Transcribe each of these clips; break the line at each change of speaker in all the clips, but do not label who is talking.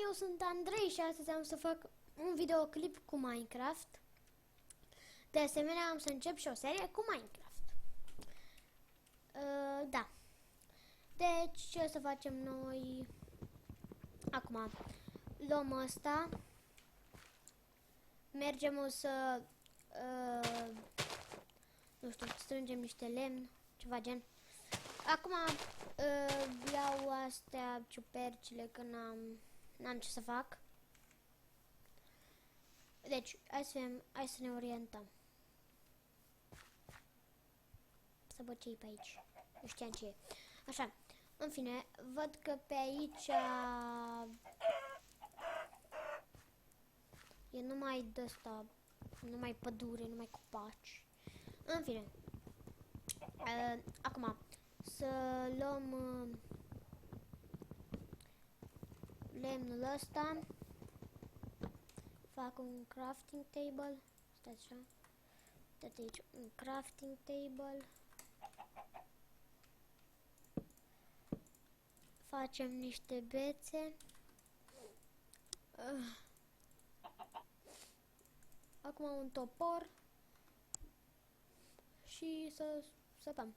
eu sunt Andrei și astăzi am să fac un videoclip cu Minecraft. De asemenea am să încep și o serie cu Minecraft. Da. Deci ce o să facem noi? Acum luăm ăsta. Mergem o să nu știu, strângem niște lemn, ceva gen. Acum iau astea ciupercile că n-am ce să fac. Deci, hai să ne orientăm. Să văd ce e pe aici. Nu știam ce e. Așa, în fine, văd că pe aici e numai de-asta, numai pădure, numai copaci. În fine, acum să luăm lemnul ăsta. Fac un crafting table. Stați așa. Uitați aici, un crafting table. Facem niște bețe. Acum un topor. Și să săpăm.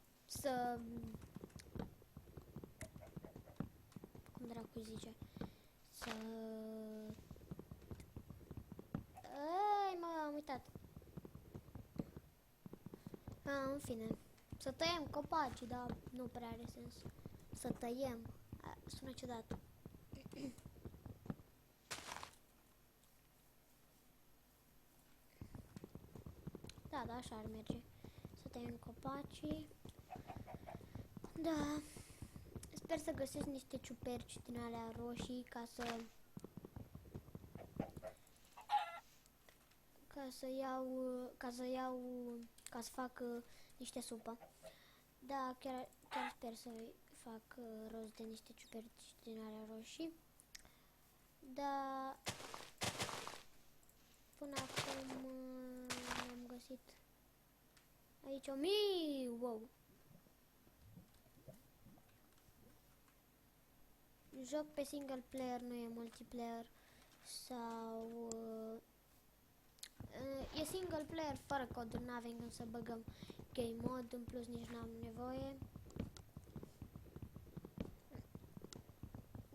Cum dracu zice? Ai, m-am uitat. În fine. Să tăiem copacii, dar nu prea are sens. Să tăiem. Sună ciudat. Da, așa ar merge. Să tăiem copacii. Da. Sper să găsesc niște ciuperci din alea roșii ca să fac niște supă. Da, chiar sper să fac rost de niște ciuperci din alea roșii. Da, până acum am găsit aici 1000, wow. Joc pe single player, nu e multiplayer sau e single player fără coduri, n-avem cum să băgăm game mode, în plus nici n-am nevoie.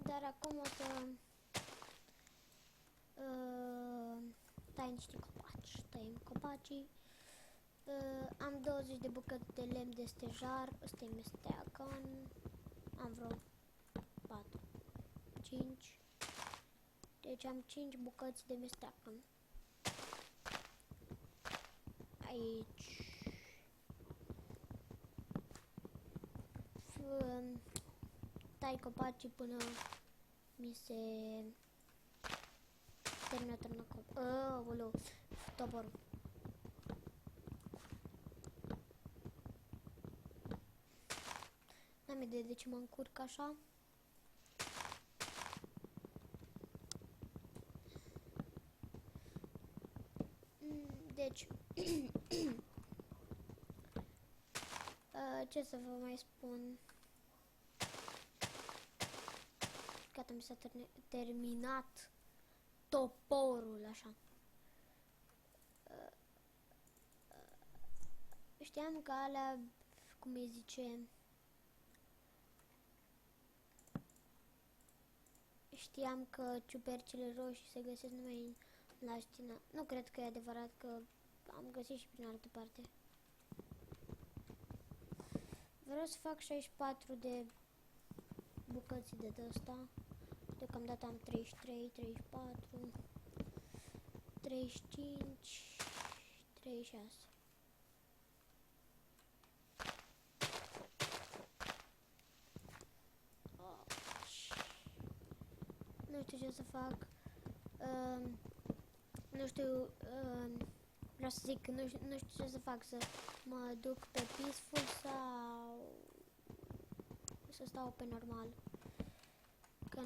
Dar acum o să tai niște copaci. Tăiem copacii. Am 20 de bucăți de lemn de stejar. Ăsta e mesteacan. Am vreo 4, 5. Deci am 5 bucăți de mesteacan. Aici tai copacii până mi se termină toporul. N-am idee de ce mă încurc așa. Deci ce să vă mai spun? Gata, mi s-a terminat toporul, așa. Știam că alea, cum îi zice, știam că ciupercile roșii se găsesc numai la Știna. Nu cred că e adevărat, că am găsit și prin altă parte. Vreau să fac 64 de bucăți de ăsta. Deocamdată am 33, 34, 35, 36. Nu știu ce să fac. Nu știu, vreau să zic că nu știu ce să fac, să mă duc pe peaceful sau să stau pe normal. Că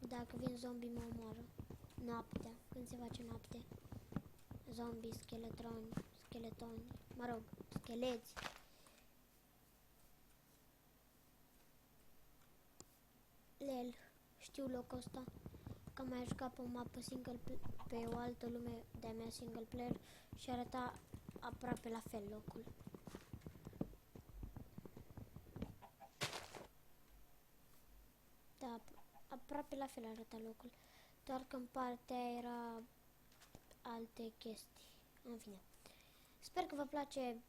dacă vin zombie mă omoară. Noaptea, când se face noapte. Zombie, scheletoni, mă rog, scheleți. Lel, știu locul ăsta. că am mai jucat pe o mapă pe o altă lume de-a mea single player și arăta aproape la fel locul. Da, aproape la fel arăta locul, doar că în partea era alte chestii. În fine, sper că vă place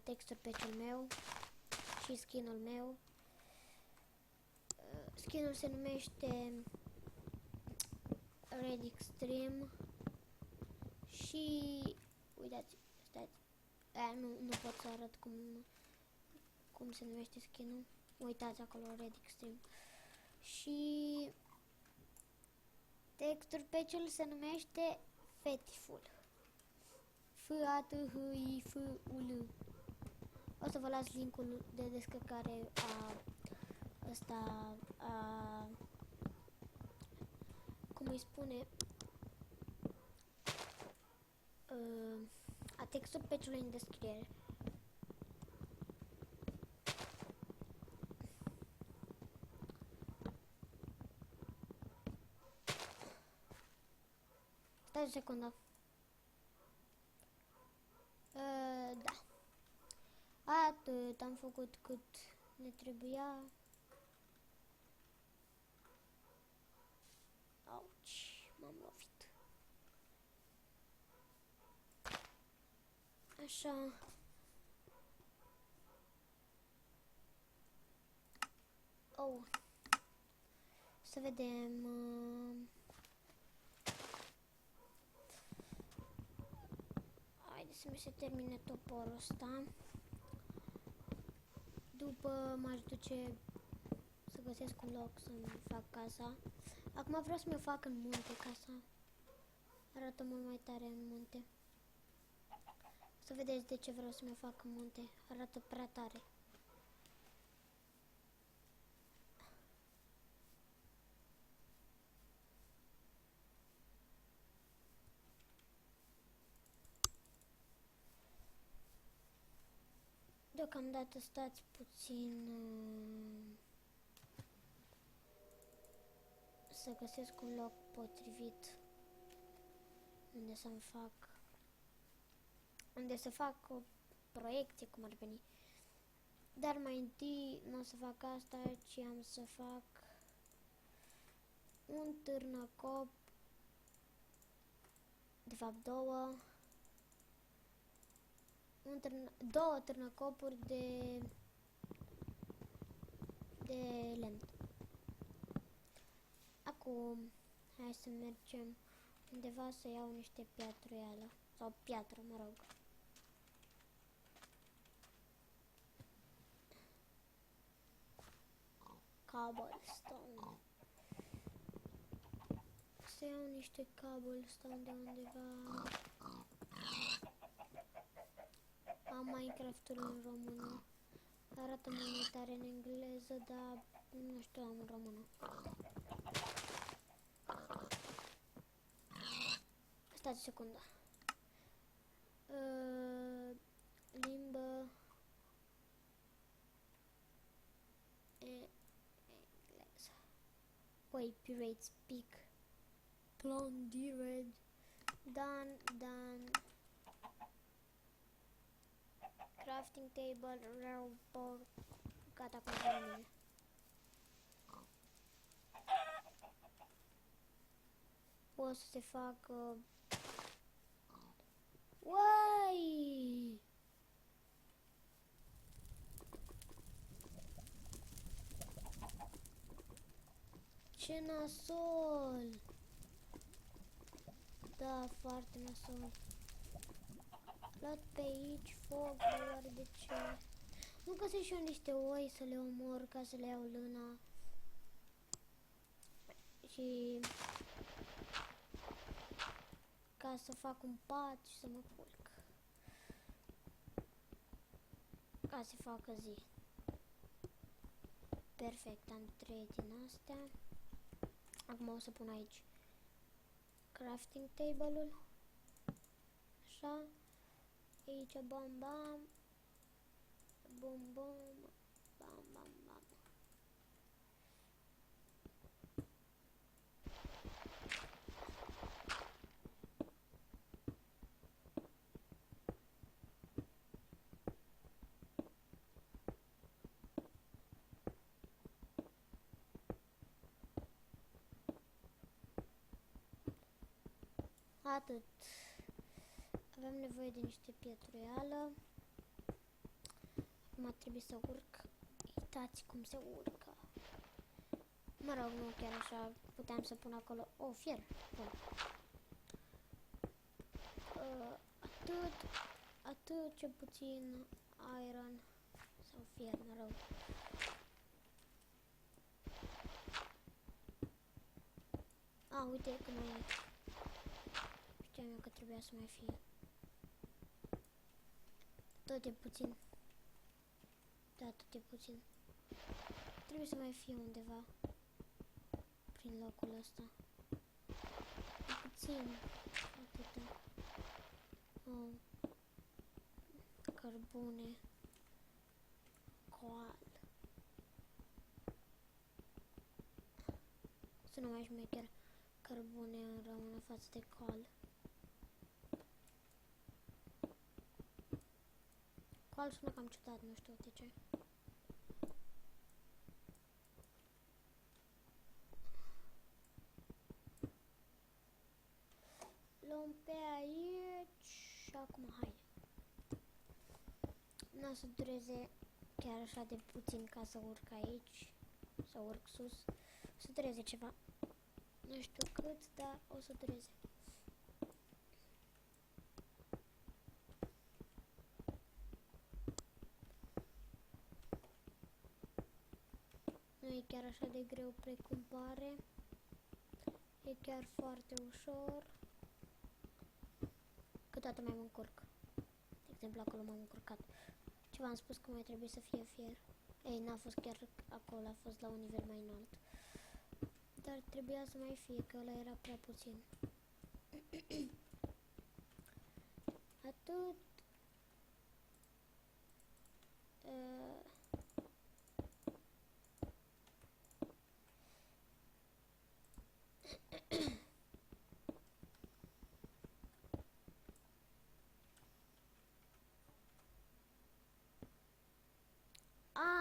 texture patch-ul meu și skin-ul meu. Skin-ul se numește Red Extreme și uitați, stați, nu pot să arăt cum se numește skin-ul. Uitați acolo, Red Extreme. Și texture patch-ul se numește Faithful. Faithful. O să vă las linkul de descărcare cum îi spune, a textul patch-ului în descriere. Stai o secundă. Da. Atât am făcut cât ne trebuia. Auci, m-am lovit. Așa. Oh. Să vedem. Haideți să mi se termine toporul ăsta. După m-aș duce să găsesc un loc să-mi fac casa. Acum vreau să mi-o fac în munte casa. Arată mult mai tare în munte. Să vedeți de ce vreau să mi-o fac în munte. Arată prea tare. Deocamdată stați puțin să găsesc un loc potrivit unde să fac o proiecție, cum ar veni. Dar mai întâi nu o să fac asta, ci am să fac un târnăcop, de fapt două târnăcopuri de lemn. Acum, hai să mergem undeva să iau niște piatruială, sau piatră, mă rog. Cobblestone. Să iau niște cobblestone de undeva. Am Minecraft-ul în română. Arată mult mai tare în engleză, dar nu știu, am în română. Stați o secundă. Limbă engleză. Oi, pirate speak. Blondie red. Done. Crafting table, rare board. Gata cu mine. O să se facă. Uai! Ce nasol! Da, foarte nasol. Luat pe aici foc, doar de ce? Nu găsesc și eu niște oi să le omor ca să le iau lâna. Și ca să fac un pat și să mă culc. Ca să facă zi. Perfect, am 3 din astea. Acum o să pun aici crafting table-ul. Așa. Aici bam bam. Bum bum. Bam bam bam. atât. Avem nevoie de niște pietruială. Acum trebuie să urc. Uitați cum se urcă. Mă rog, nu chiar așa. Puteam să pun acolo. Oh, fier. Bun. Atât ce puțin iron sau fier, mă rog. Uite că mai e. Știam eu că trebuia să mai fie. Tot e puțin. Da, tot e puțin. Trebuie să mai fie undeva prin locul ăsta. E puțin. Atâta. Cărbune. Coal. Sună mai șmecher. Cărbune rămâne față de coal. Coal sună cam ciudat, nu știu de ce. Luăm pe aici și acum hai. Nu o să dureze chiar așa de puțin ca să urc aici, să urc sus. O să dureze ceva. Nu știu cât, dar o să dureze. Nu e chiar așa de greu precum pare. E chiar foarte ușor. Câteodată mai mă încurc. De exemplu, acolo m-am încurcat. Ce v-am spus că mai trebuie să fie fier. Ei, n-a fost chiar acolo, a fost la un nivel mai înalt. Dar trebuia să mai fie, că ăla era prea puțin. Atât.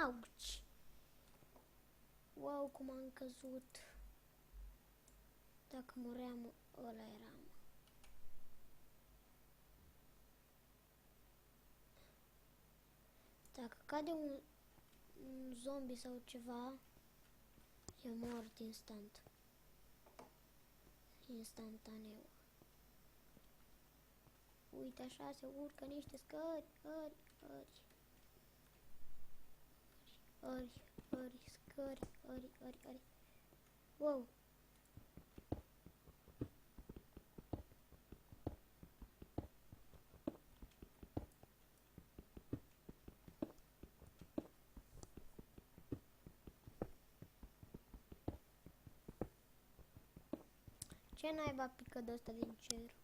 Auci! Wow, cum am căzut. Dacă muream, ăla eram. Dacă cade un zombie sau ceva, e mort instant. Instantaneu. Uite, așa se urcă niște scări, scări. Wow! Ce naiba pică de ăsta din cer?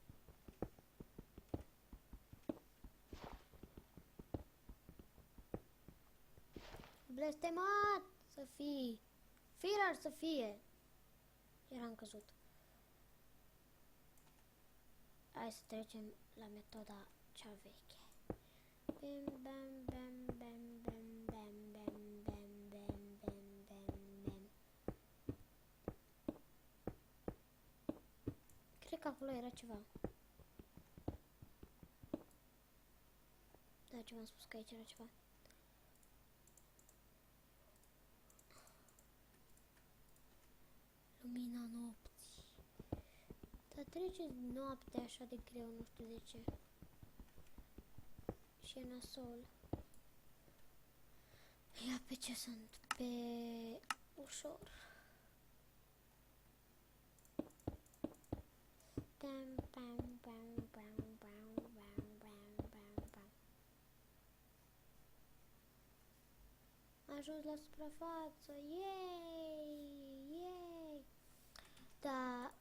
Blestemat să fii! Firar să fie! Eram căzut. Hai să trecem la metoda cea veche. Bam, bam, bam, bam, bam, bam, bam, bam, bam, bam, bam, bam. Cred că acolo era ceva. Da, ce v-am spus că aici era ceva. Lumina nopții. Dar trece noaptea așa de greu, nu știu de ce. Și e nasol. Ia pe ce sunt? Pe ușor. Pam, pam, pam, pam, pam, pam, pam, pam, pam. Am ajuns la suprafață. Yay! Da.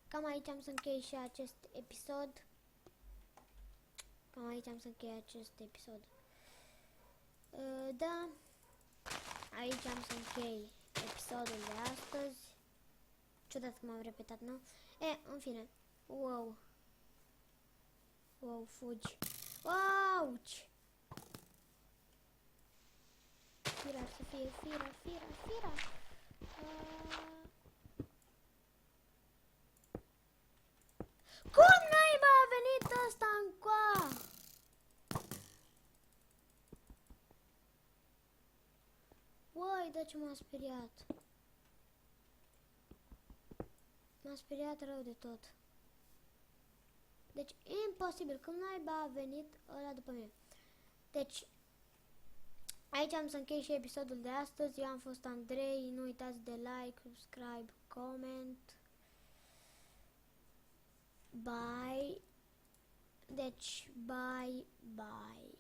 Cam aici am să închei și acest episod. Da. Aici am să închei episodul de astăzi. Ciudat că m-am repetat, nu? În fine. Wow, fugi. Auci! Firar să fie, firar. Cum naiba a venit ăsta încoa? Uai, de ce m-a speriat? M-a speriat rău de tot. Deci, imposibil. Cum naiba a venit ăla după mine? Deci, aici am să închei și episodul de astăzi. Eu am fost Andrei. Nu uitați de like, subscribe, comment. Bye. Deci, bye, bye.